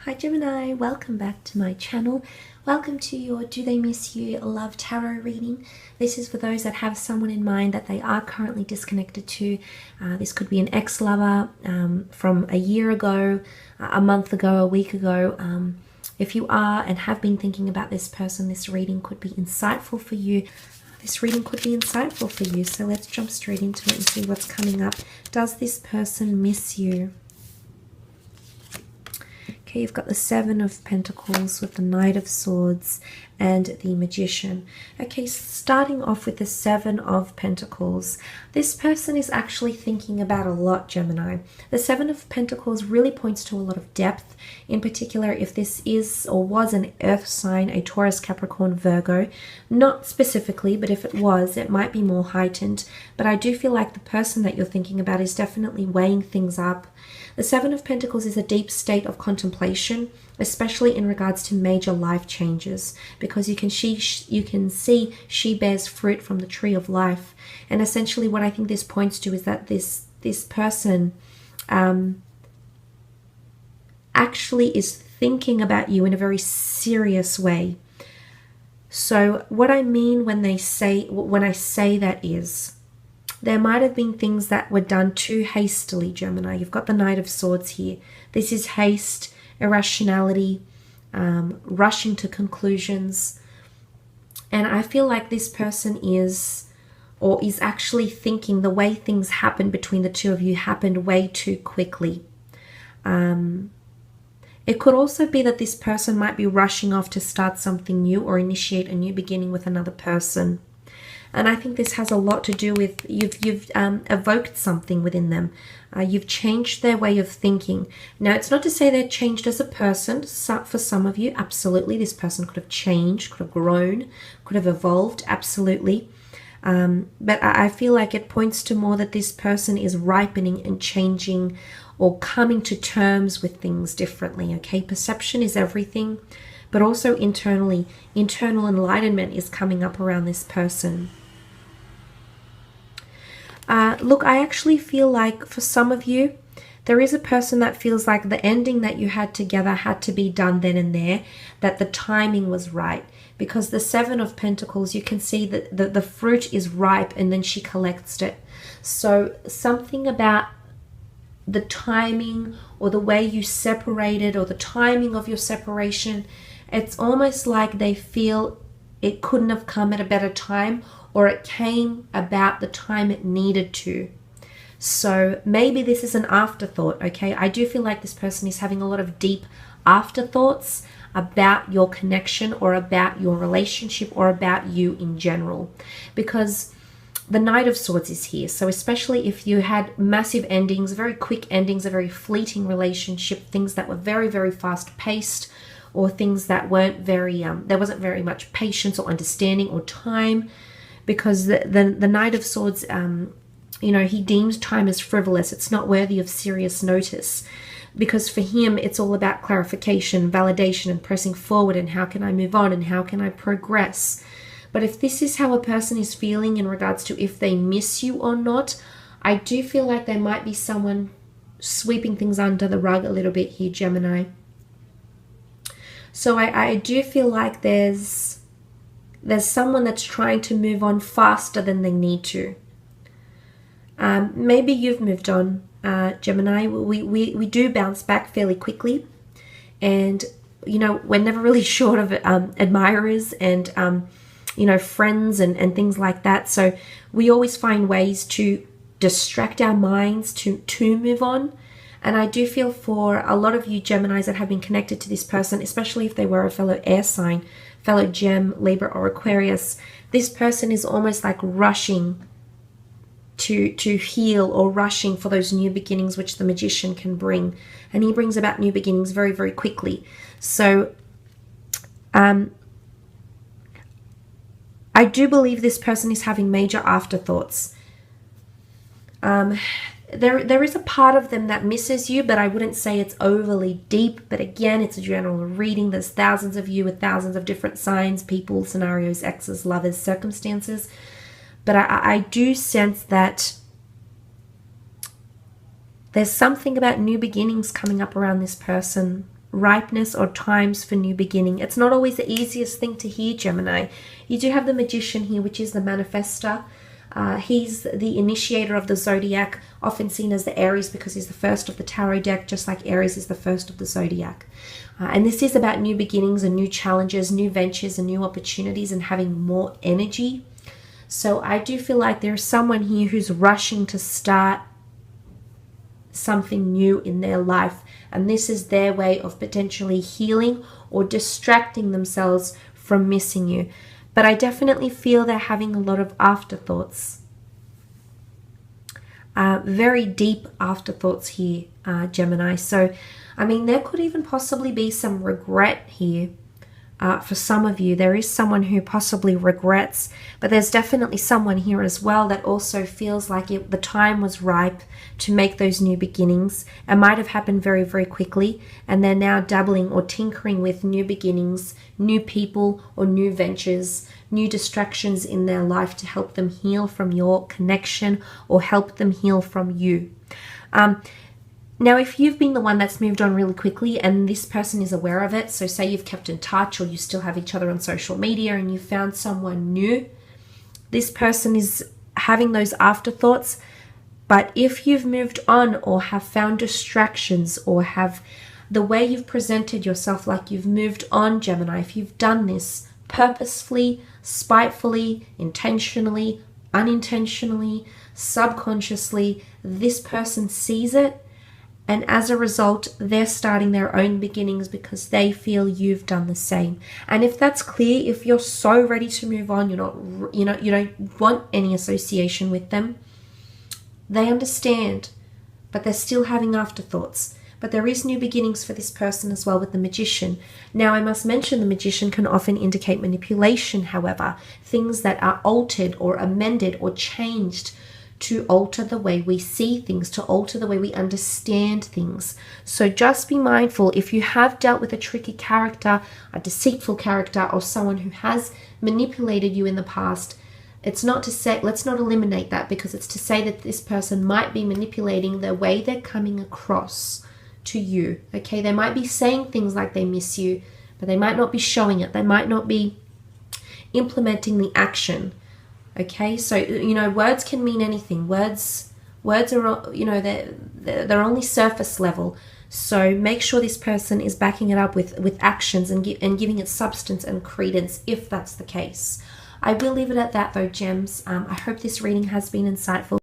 Hi Gemini, welcome back to my channel. Welcome to your Do They Miss You Love Tarot reading. This is for those that have someone in mind that they are currently disconnected to. This could be an ex-lover from a year ago, a month ago, a week ago. If you are and have been thinking about this person, this reading could be insightful for you. So let's jump straight into it and see what's coming up. Does this person miss you? Okay, you've got the Seven of Pentacles with the Knight of Swords and the Magician. Okay, starting off with the Seven of Pentacles. This person is actually thinking about a lot, Gemini. The Seven of Pentacles really points to a lot of depth, in particular if this is or was an earth sign, a Taurus, Capricorn, Virgo. Not specifically, but if it was, it might be more heightened. But I do feel like the person that you're thinking about is definitely weighing things up. The Seven of Pentacles is a deep state of contemplation, especially in regards to major life changes, because you can see she bears fruit from the tree of life. And essentially what I think this points to is that this person actually is thinking about you in a very serious way. So what I mean when I say that is, there might have been things that were done too hastily, Gemini. You've got the Knight of Swords here. This is haste, irrationality, rushing to conclusions. And I feel like this person is actually thinking the way things happened between the two of you happened way too quickly. It could also be that this person might be rushing off to start something new or initiate a new beginning with another person. And I think this has a lot to do with you've evoked something within them. You've changed their way of thinking. Now, it's not to say they're changed as a person. For some of you, absolutely. This person could have changed, could have grown, could have evolved, absolutely. But I feel like it points to more that this person is ripening and changing or coming to terms with things differently, okay? Perception is everything, but also internally, internal enlightenment is coming up around this person. Look, I actually feel like for some of you, there is a person that feels like the ending that you had together had to be done then and there, that the timing was right. Because the Seven of Pentacles, you can see that the fruit is ripe and then she collects it. So something about the timing or the way you separated or the timing of your separation, it's almost like they feel it couldn't have come at a better time, or it came about the time it needed to. So maybe this is an afterthought, okay? I do feel like this person is having a lot of deep afterthoughts about your connection or about your relationship or about you in general. Because the Knight of Swords is here. So especially if you had massive endings, very quick endings, a very fleeting relationship, things that were very, very fast paced, or things that weren't very, there wasn't very much patience or understanding or time. Because the Knight of Swords, you know, he deems time as frivolous. It's not worthy of serious notice. Because for him, it's all about clarification, validation, and pressing forward, and how can I move on, and how can I progress. But if this is how a person is feeling in regards to if they miss you or not, I do feel like there might be someone sweeping things under the rug a little bit here, Gemini. So I do feel like there's someone that's trying to move on faster than they need to. Maybe you've moved on, Gemini. We do bounce back fairly quickly. And, you know, we're never really short of admirers and, you know, friends and things like that. So we always find ways to distract our minds to move on. And I do feel for a lot of you Geminis that have been connected to this person, especially if they were a fellow air sign, fellow Gem, Libra, or Aquarius, this person is almost like rushing to heal or rushing for those new beginnings which the Magician can bring. And he brings about new beginnings very, very quickly. So I do believe this person is having major afterthoughts. There is a part of them that misses you, but I wouldn't say it's overly deep. But again, it's a general reading. There's thousands of you with thousands of different signs, people, scenarios, exes, lovers, circumstances. But I do sense that there's something about new beginnings coming up around this person ripeness or times for new beginning. It's not always the easiest thing to hear, Gemini. You do have the Magician here, which is the manifester. He's the initiator of the zodiac, often seen as the Aries because he's the first of the tarot deck, just like Aries is the first of the zodiac. And this is about new beginnings and new challenges, new ventures and new opportunities, and having more energy. So I do feel like there's someone here who's rushing to start something new in their life, and this is their way of potentially healing or distracting themselves from missing you. But I definitely feel they're having a lot of afterthoughts, very deep afterthoughts here, Gemini. So I mean, there could even possibly be some regret here. For some of you, there is someone who possibly regrets, but there's definitely someone here as well that also feels like the time was ripe to make those new beginnings. It might have happened very, very quickly, and they're now dabbling or tinkering with new beginnings, new people or new ventures, new distractions in their life to help them heal from your connection or help them heal from you. Now, if you've been the one that's moved on really quickly and this person is aware of it, so say you've kept in touch or you still have each other on social media and you found someone new, this person is having those afterthoughts. But if you've moved on or have found distractions or have the way you've presented yourself like you've moved on, Gemini, if you've done this purposefully, spitefully, intentionally, unintentionally, subconsciously, this person sees it. And as a result, they're starting their own beginnings because they feel you've done the same. And if that's clear, if you're so ready to move on, you don't want any association with them, they understand, but they're still having afterthoughts. But there is new beginnings for this person as well with the Magician. Now, I must mention the Magician can often indicate manipulation, however, things that are altered or amended or changed to alter the way we see things, to alter the way we understand things. So just be mindful if you have dealt with a tricky character, a deceitful character, or someone who has manipulated you in the past. It's not to say, let's not eliminate that, because it's to say that this person might be manipulating the way they're coming across to you. Okay, they might be saying things like they miss you, but they might not be showing it. They might not be implementing the action. Okay, so, words can mean anything. Words are, they're only surface level. So make sure this person is backing it up with actions and giving it substance and credence if that's the case. I will leave it at that though, gems. I hope this reading has been insightful.